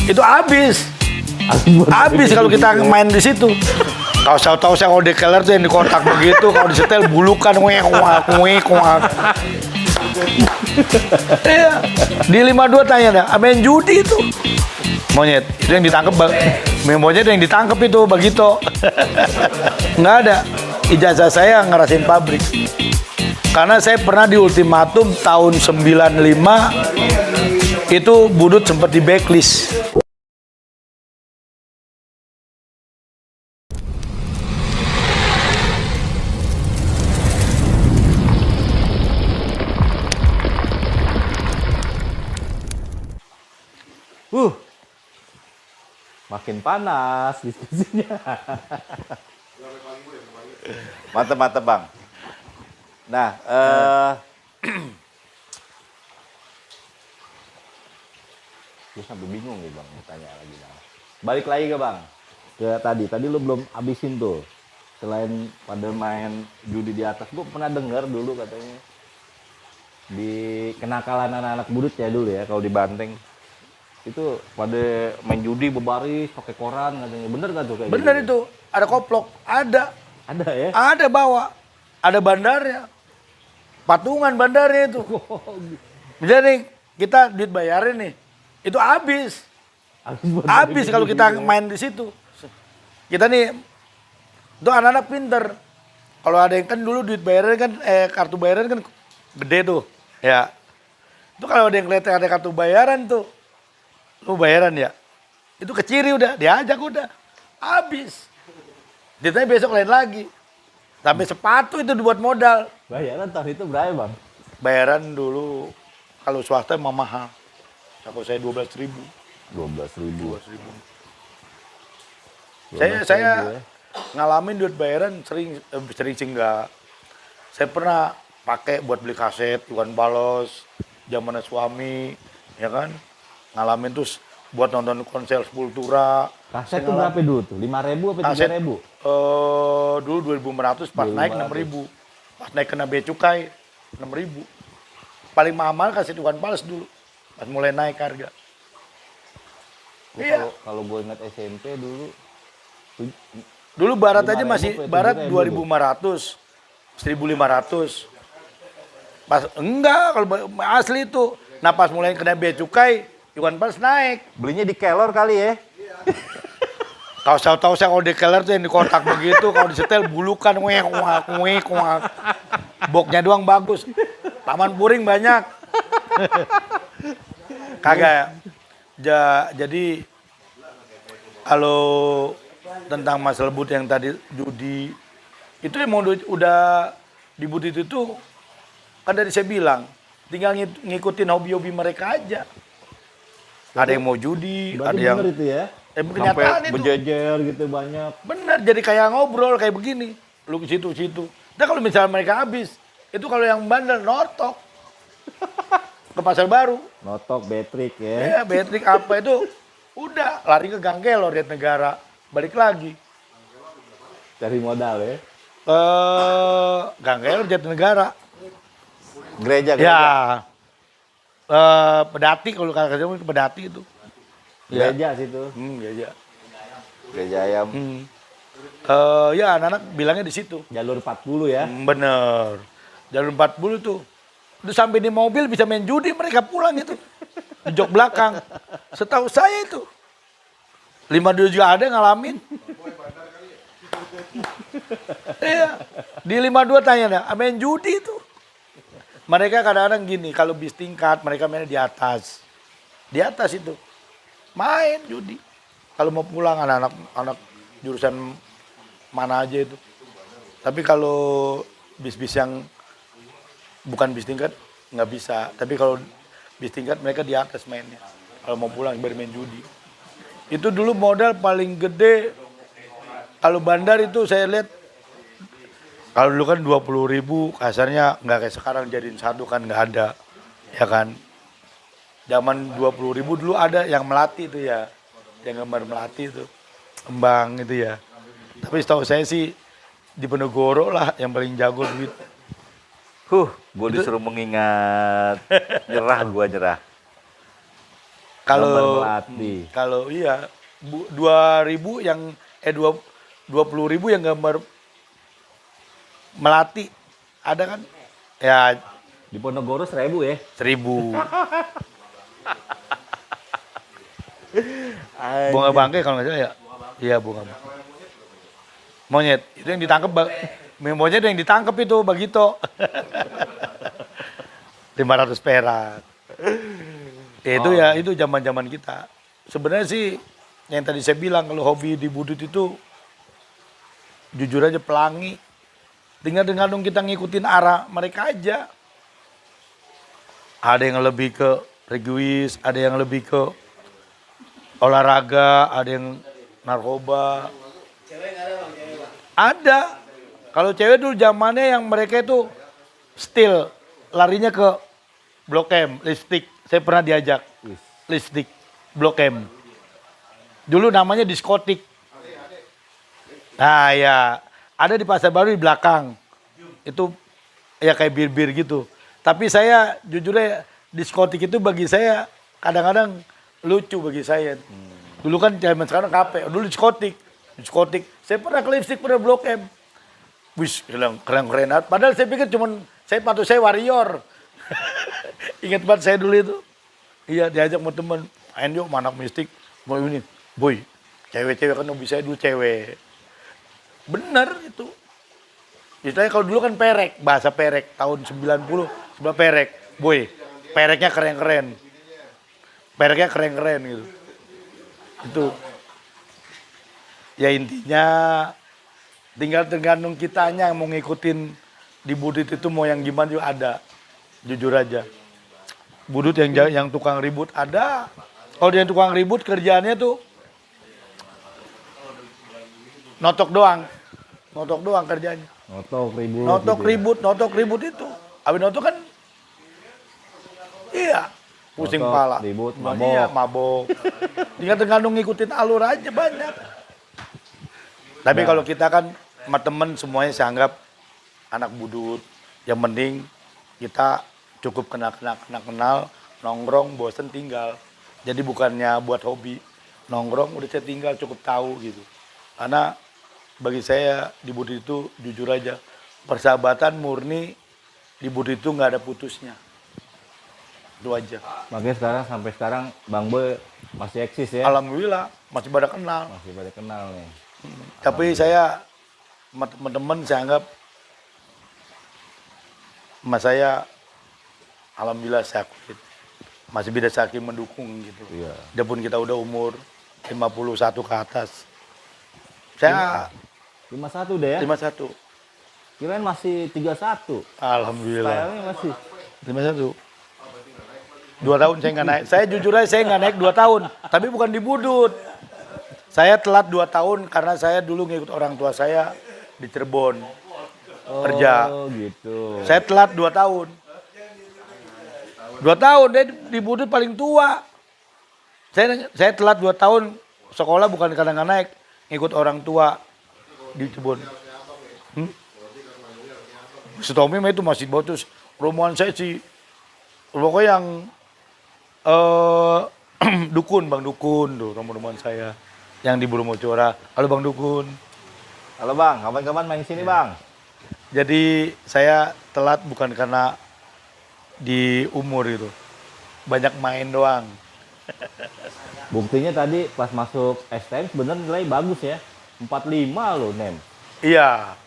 Itu habis kalau kita main di situ. Tahu saya kalau di keller tuh yang di kotak begitu, kalau disetel bulukan kuek. Iya. Di 52 tanya dah, main judi itu. Monyet, itu yang ditangkap monyet yang ditangkap itu Bagito. Nggak ada ijazah saya ngerasain pabrik. Karena saya pernah di ultimatum tahun 95 itu Budut sempat di backlist. Makin panas diskusinya. Mantap Bang. Nah, gue sampai bingung nih Bang, tanya lagi Bang. Balik lagi ke Bang, ke tadi lu belum abisin tuh. Selain pada main judi di atas, gue pernah dengar dulu katanya di kenakalan anak-anak Budut ya dulu ya, kalau di Banteng itu pada main judi berbaris pakai koran katanya. Bener gak tuh kayak Bener gitu? itu, ada koplok, ada Ya? Ada bawa, ada bandarnya, patungan bandarnya itu. Jadi kita duit bayarin nih, itu habis kalau kita main di situ. Kita nih, itu anak-anak pinter. Kalau ada yang kan dulu duit bayaran kan, kartu bayaran kan gede tuh, ya. Itu kalau ada yang kelihatan ada kartu bayaran tuh, lu bayaran ya, itu keciri udah, diajak udah, habis. Ditanya besok lain lagi. Sampai sepatu itu dibuat modal. Bayaran tahun itu berapa Bang? Bayaran dulu kalau swasta emang mahal. Kalau saya 12.000. 12.000. Saya ngalamin duit bayaran sering sih enggak. Saya pernah pakai buat beli kaset Iwan Balos, zamannya suami, ya kan? Ngalamin terus buat nonton konser Sepultura. Kaset tuh berapa dulu tuh? 5.000 apa 3.000? Dulu 2.500, pas 2.500. naik 6.000. Pas naik kena bea cukai 6.000. Paling mahal kaset Iwan Fals dulu. Pas mulai naik harga. Iya. Kalau gue ingat SMP dulu. Dulu barat aja masih 5.000 barat 7.000. 2.500, 1.500. Pas enggak kalau asli itu. Nah pas mulai kena bea cukai, Iwan Fals naik. Belinya di Kelor kali ya? Tahu saya kalau di keller tuh yang di kotak begitu, kalau disetel bulukan kuek. Boknya doang bagus. Taman puring banyak. Kagak. Jadi kalau tentang Mas Lebut yang tadi judi itu emang udah di Budut itu kan dari saya bilang tinggal ngikutin hobi-hobi mereka aja. Ada yang mau judi, Berarti ada yang bener itu ya? kenyataan Sampai itu. berjejer gitu banyak. Bener, jadi kayak ngobrol kayak begini. Lu ke situ. Nah kalau misalnya mereka habis, itu kalau yang bandel notok ke Pasar Baru. Notok, Betrik ya? Ya, Betrik apa itu, udah lari ke Gang Kelor, Lihat Negara, balik lagi. Cari modal ya? Gang Kelor, Jatinegara. gereja. Ya, Pedati kalau kata ke Pedati itu. Gereja situ. Gereja. Gereja ayam. Ya anak-anak bilangnya di situ. Jalur 40 ya? Bener. Jalur 40 tuh. Udah sampai di mobil bisa main judi mereka pulang itu. Di jok belakang. Setahu saya itu. 52 juga ada ngalamin. Iya. Di 52 tanya dah, main judi itu. Mereka kadang-kadang gini, kalau bis tingkat mereka mainnya di atas. Di atas itu. Main judi. Kalau mau pulang anak-anak jurusan mana aja itu. Tapi kalau bis-bis yang bukan bis tingkat nggak bisa. Tapi kalau bis tingkat mereka di atas mainnya. Kalau mau pulang bermain judi. Itu dulu modal paling gede. Kalau bandar itu saya lihat. Kalau dulu kan 20.000 kasarnya nggak kayak sekarang jadiin satu kan nggak ada. Ya kan. Zaman 20.000 dulu ada yang melati itu ya. Yang gambar melati itu. Kembang itu ya. Tapi setahu saya sih di Penegoro lah yang paling jago duit. Gue disuruh mengingat. Nyerah. Kalau Melati. kalau iya 2.000 yang 20.000 yang gambar melati ada kan? Ya Di Ponorogo 1.000 ya. 1.000. Bunga bangkai kalau nggak salah ya. Iya bunga bangkai. Monyet itu yang ditangkap. Monyet yang ditangkap itu Bagito. 500 perak. Itu ya itu zaman-zaman kita. Sebenarnya sih yang tadi saya bilang kalau hobi di budut itu jujur aja pelangi. Tinggal dengan kita ngikutin arah mereka aja. Ada yang lebih ke reguis, ada yang lebih ke olahraga, ada yang narkoba. Ada. Kalau cewek dulu zamannya yang mereka itu still larinya ke Blok M, lipstick. Saya pernah diajak lipstick Blok M. Dulu namanya diskotik. Nah ya, ada di Pasar Baru di belakang. Itu ya kayak bir-bir gitu. Tapi saya jujur aja diskotik itu bagi saya kadang-kadang lucu bagi saya. Dulu kan zaman sekarang kape, dulu diskotik. Saya pernah ke lipstick pernah Blok M. Wih, keren. Padahal saya pikir cuman saya warrior. Ingat banget saya dulu itu. Iya, diajak sama teman, main yuk anak mistik. Mau ini, boy, cewek-cewek kan hobi saya dulu cewek. Bener itu. Istilahnya kalau dulu kan perek, bahasa perek tahun 90, sebelah perek. Boy, pereknya keren-keren. Pereknya keren-keren gitu. Itu. Ya intinya tinggal tergantung kitanya mau ngikutin di budut itu mau yang gimana juga ada. Jujur aja. Budut yang tukang ribut ada. Kalau dia tukang ribut kerjaannya tuh notok doang kerjanya. Notok ribut itu. Abis notok kan iya pusing kepala. Ribut, Iya, mabok. Tinggal tergantung ngikutin alur aja banyak. Tapi kalau kita kan sama temen semuanya saya anggap anak budut. Yang penting kita cukup kenal, nongkrong, bosen tinggal. Jadi bukannya buat hobi, nongkrong udah saya tinggal cukup tahu gitu. Karena bagi saya di budut itu jujur aja, persahabatan murni di budut itu nggak ada putusnya. Itu aja. Makanya sampai sekarang Bang Boy masih eksis ya? Alhamdulillah masih pada kenal. Masih pada kenal nih. Tapi saya teman-teman saya anggap mas saya alhamdulillah sakit. Masih bisa saking mendukung gitu. Iya. Walaupun kita udah umur 51 ke atas. Saya 51 deh ya? 51. Kirain masih 31. Alhamdulillah. Stylenya masih. 51. 2 tahun saya nggak naik. Saya jujur aja saya nggak naik 2 tahun. Tapi bukan di budut. Saya telat 2 tahun karena saya dulu ngikut orang tua saya di Cirebon. Kerja. Oh gitu. Saya telat 2 tahun. 2 tahun dia di budut paling tua. Saya telat 2 tahun sekolah bukan karena nggak naik. Ngikut orang tua di Cirebon. Si Tommy itu masih bagus. Rombongan saya sih pokoknya yang Dukun, Bang Dukun tuh rombongan saya yang di Bromocora. Halo Bang Dukun. Halo Bang, kapan-kapan main sini Bang. Jadi saya telat bukan karena di umur itu. Banyak main doang. Buktinya tadi pas masuk STM sebenarnya nilai bagus ya. 45 loh, Nem. Iya.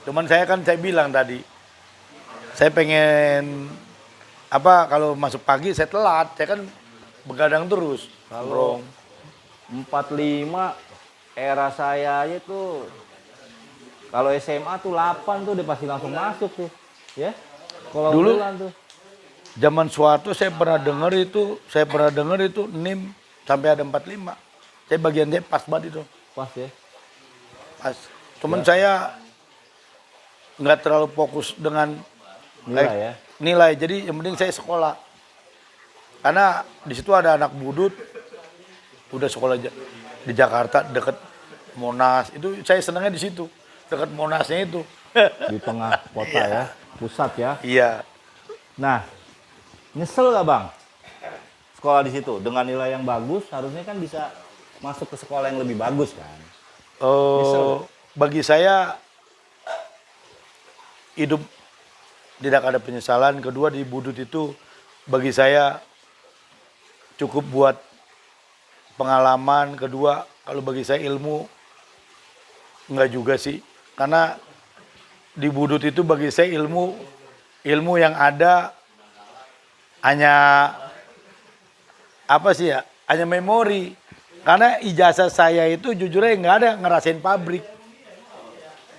Cuman saya bilang tadi. Saya pengen kalau masuk pagi saya telat. Saya kan begadang terus. Kalau 45 era saya aja tuh kalau SMA tuh 8 tuh udah pasti langsung masuk tuh. Ya. Kalau dulu tuh. Zaman suatu saya pernah dengar itu NIM sampai ada 45. Saya bagian dia pas banget itu. Pas ya. Pas. Cuman saya nggak terlalu fokus dengan Nilai ya. Nilai. Jadi yang penting saya sekolah. Karena di situ ada anak budut udah sekolah di Jakarta deket Monas. Itu saya senangnya di situ. Deket Monasnya itu. Di tengah kota ya. Pusat ya. Iya. Nah, nyesel gak Bang? sekolah di situ dengan nilai yang bagus, harusnya kan bisa masuk ke sekolah yang lebih bagus kan. Bagi saya hidup tidak ada penyesalan. Kedua di Budut itu bagi saya cukup buat pengalaman. Kedua kalau bagi saya ilmu enggak juga sih. Karena di Budut itu bagi saya ilmu yang ada hanya apa sih ya? Hanya memori. Karena ijazah saya itu jujur aja nggak ada ngerasain pabrik.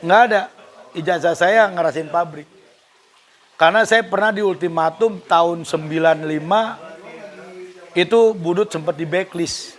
Nggak ada ijazah saya ngerasain pabrik. Karena saya pernah di ultimatum tahun 95 itu Budut sempat di backlist.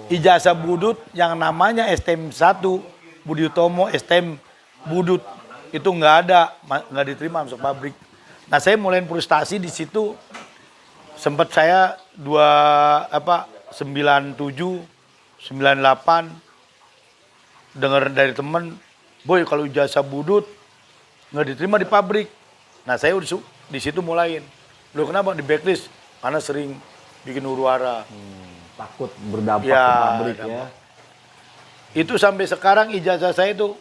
Ijazah Budut yang namanya STM 1 Budi Utomo STM Budut itu nggak ada, nggak diterima masuk pabrik. Nah saya mulai frustasi di situ. Sempat saya 97, 98 dengar dari teman, boy kalau ijazah Budut nggak diterima di pabrik. Nah saya di situ mulain. Loh kenapa di backlist? Karena sering bikin huru-hara. Takut berdampak Ya, ke pabrik ya. dampak. Itu sampai sekarang ijazah saya itu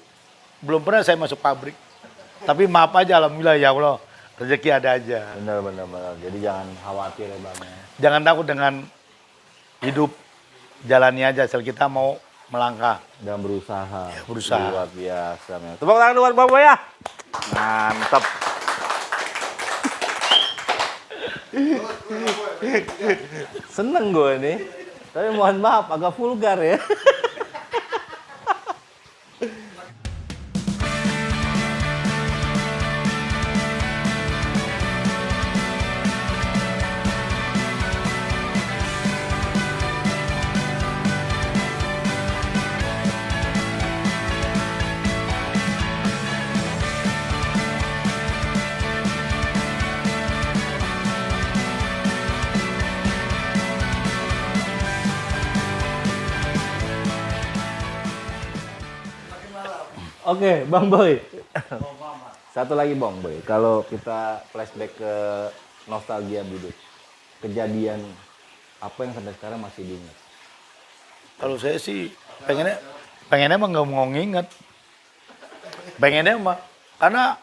belum pernah saya masuk pabrik. Tapi maaf aja alhamdulillah ya Allah, rezeki ada aja. Benar. Jadi jangan khawatir ya Bang ya. Jangan takut dengan hidup, jalani aja asal kita mau melangkah. Dan berusaha. berusaha. Luar biasa. Men. Tepuk tangan buat Bang Boy ya. Mantap. Seneng gue nih. Tapi mohon maaf agak vulgar ya. Oke, Bang Boy. Satu lagi Bang Boy. Kalau kita flashback ke nostalgia Budut. Kejadian apa yang sampai sekarang masih diingat? Kalau saya sih pengennya emang nggak mau nginget. Pengennya mah karena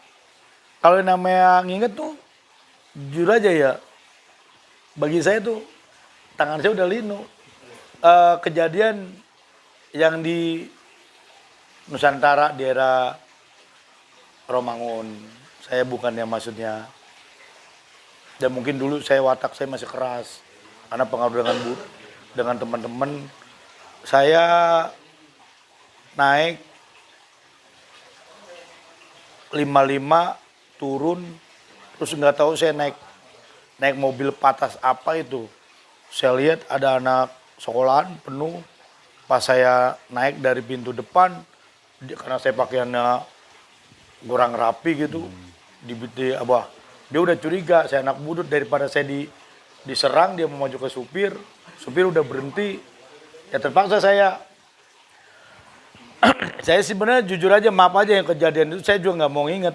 kalau yang namanya nginget tuh jujur aja ya. Bagi saya tuh tangan saya udah linu. Kejadian yang di Nusantara di era Romangun, saya bukannya maksudnya, dan mungkin dulu saya watak saya masih keras karena pengaruh dengan teman-teman. Saya naik 55 turun, terus nggak tahu saya naik mobil patas apa itu. Saya lihat ada anak sekolahan penuh. Pas saya naik dari pintu depan, karena saya pakaiannya kurang rapi gitu, dia udah curiga saya anak Budut. Daripada saya diserang, dia mau maju ke supir udah berhenti, ya terpaksa saya saya sebenarnya jujur aja maaf aja yang kejadian itu saya juga nggak mau inget.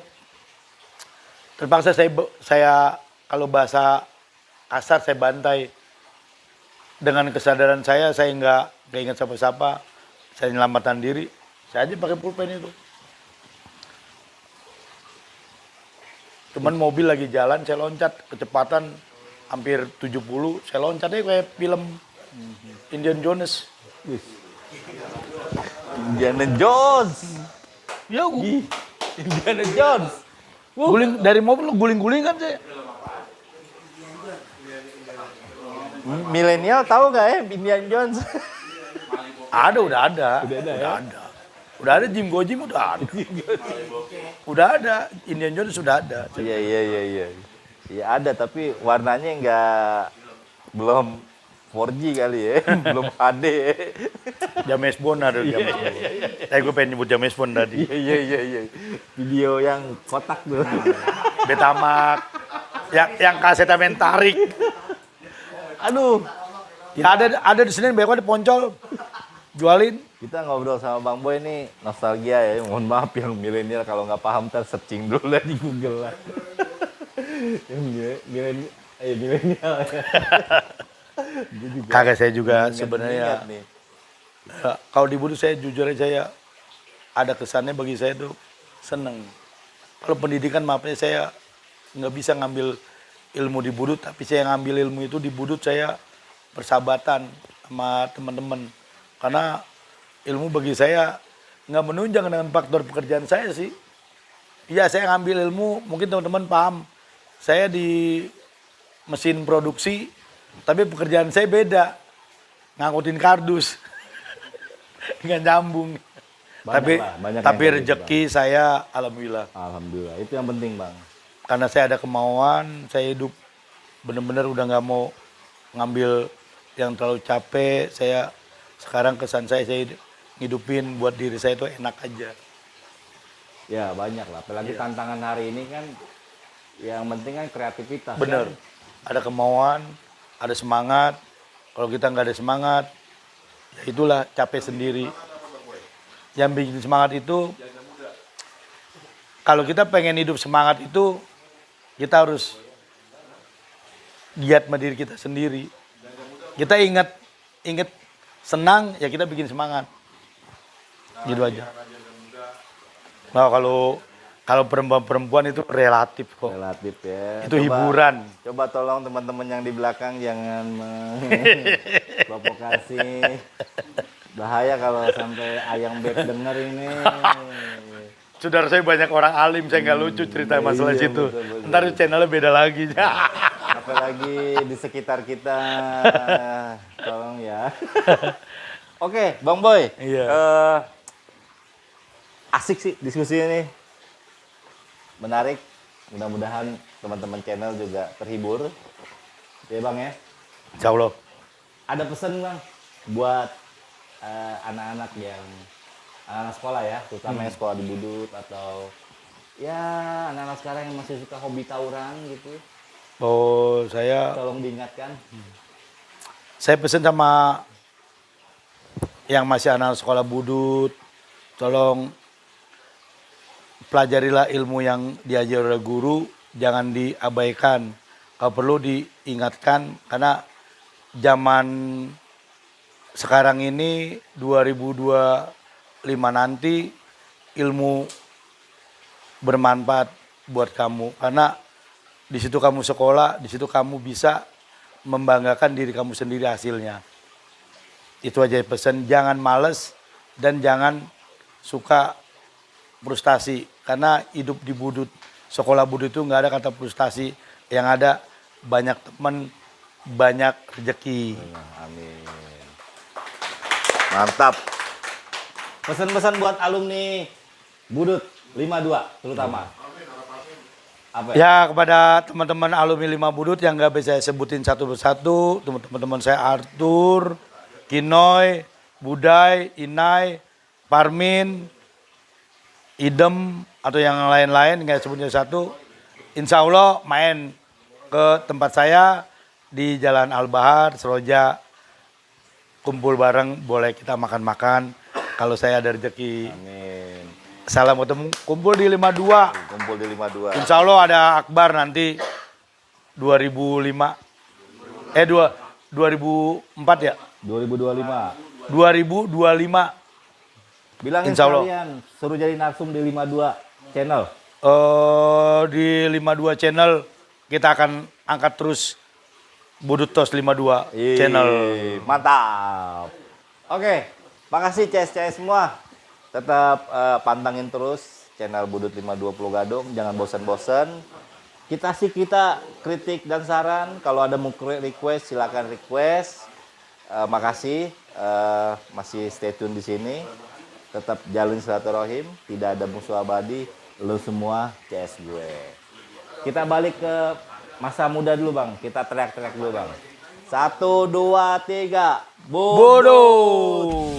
Terpaksa saya kalau bahasa kasar saya bantai. Dengan kesadaran saya nggak ingat siapa-siapa, saya nyelamatkan diri. Saya aja pakai pulpen itu. Cuman mobil lagi jalan, saya loncat kecepatan hampir 70, saya loncat aja kayak film Indiana Jones. Indiana Jones. Ya gua Indiana Jones. guling dari mobil guling-gulingan saya. Milenial tahu nggak ya Indiana Jones? Udah ada. Udah ada Jim Gojim udah ada. Udah ada Indiana Jones sudah ada. Iya. Iya ada tapi warnanya belum 4G kali ya, belum HD. James Bond ada James Bond. Gue pengen nyebut James Bond tadi. Iya. Video yang kotak tuh. Betamax. Yang kasetnya main tarik. Aduh. Ya ada di sini banyak di Poncol. Jualin. Kita ngobrol sama Bang Boy nih nostalgia ya. Mohon maaf yang milenial kalau nggak paham ntar searching dulu lah di Google lah. Milenial ya. Kagak, saya juga Ingat-ingat sebenarnya. nih. Kalau di Budut saya jujur aja, saya ada kesannya bagi saya tuh seneng. Kalau pendidikan maafnya saya nggak bisa ngambil ilmu di Budut, tapi saya ngambil ilmu itu di Budut, saya persahabatan sama teman-teman. Karena ilmu bagi saya nggak menunjang dengan faktor pekerjaan saya sih. Iya, saya ngambil ilmu, mungkin teman-teman paham. Saya di mesin produksi, tapi pekerjaan saya beda. Ngangkutin kardus. Nggak nyambung. Banyak Tapi yang kayak gitu, rezeki saya alhamdulillah. Alhamdulillah, itu yang penting bang. Karena saya ada kemauan, saya hidup bener-bener udah nggak mau ngambil yang terlalu capek. Saya sekarang kesan saya ngidupin buat diri saya itu enak aja. Ya banyak lah, apalagi tantangan hari ini kan yang penting kan kreativitas. Bener, Kan? ada kemauan, ada semangat. Kalau kita nggak ada semangat, ya itulah capek sendiri. Yang bikin semangat itu, kalau kita pengen hidup semangat itu, kita harus giat sama diri kita sendiri. Kita ingat senang, ya kita bikin semangat. Gitu aja. Nah, kalau perempuan itu relatif kok. Relatif ya. Itu hiburan. Coba tolong teman-teman yang di belakang jangan provokasi. Bahaya kalau sampai ayang beb denger ini. Saudara saya banyak orang alim, saya nggak lucu cerita masalah Iya, situ. betul. Ntar channelnya beda lagi. Apalagi di sekitar kita. Tolong ya. Oke, Bang Boy. Iya. Asik sih diskusi ini. Menarik. Mudah-mudahan teman-teman channel juga terhibur. Ya Bang ya. Insya Allah. Ada pesan Bang buat anak-anak yang anak sekolah ya, terutama yang sekolah di Budut atau ya anak-anak sekarang yang masih suka hobi tawuran gitu. Oh, saya Tolong diingatkan. pesan sama yang masih anak sekolah Budut, tolong pelajarilah ilmu yang diajar oleh guru, jangan diabaikan. Kalau perlu diingatkan, karena zaman sekarang ini 2025 nanti ilmu bermanfaat buat kamu, karena di situ kamu sekolah, di situ kamu bisa membanggakan diri kamu sendiri hasilnya. Itu aja pesan, jangan males dan jangan suka frustasi, karena hidup di Budut, sekolah Budut itu nggak ada kata frustasi, yang ada banyak teman, banyak rezeki. Amin. Mantap. Pesan-pesan buat alumni Budut 52 terutama. Apa ya? Ya, kepada teman-teman alumni 5 Budut yang nggak bisa saya sebutin satu persatu, teman-teman saya Arthur, Kinoy, Buday, Inai, Parmin, Idem, atau yang lain-lain nggak sebutnya satu. Insya Allah main ke tempat saya di Jalan Al-Bahar, Seroja, kumpul bareng, boleh kita makan-makan kalau saya ada rezeki. Amin. Salam ketemu, kumpul di 52. Kumpul di 52. Insya Allah ada akbar nanti 2004 ya? 2025. 2025. Bilangin Insya Allah. sekalian suruh jadi narsum di 52 channel. Di 52 channel kita akan angkat terus Budut Tos 52 channel. Mantap. Oke, makasih CS semua. Tetap pantangin terus channel Budut 52 Pulau Gadung. Jangan bosan-bosan. Kita kritik dan saran. Kalau ada mau request silakan request. Makasih masih stay tune di sini. Tetap jalin silaturahim. Tidak ada musuh abadi. Lu semua CS gue. Kita balik ke masa muda dulu Bang. Kita teriak-teriak dulu Bang. 1, 2, 3. Bodoh.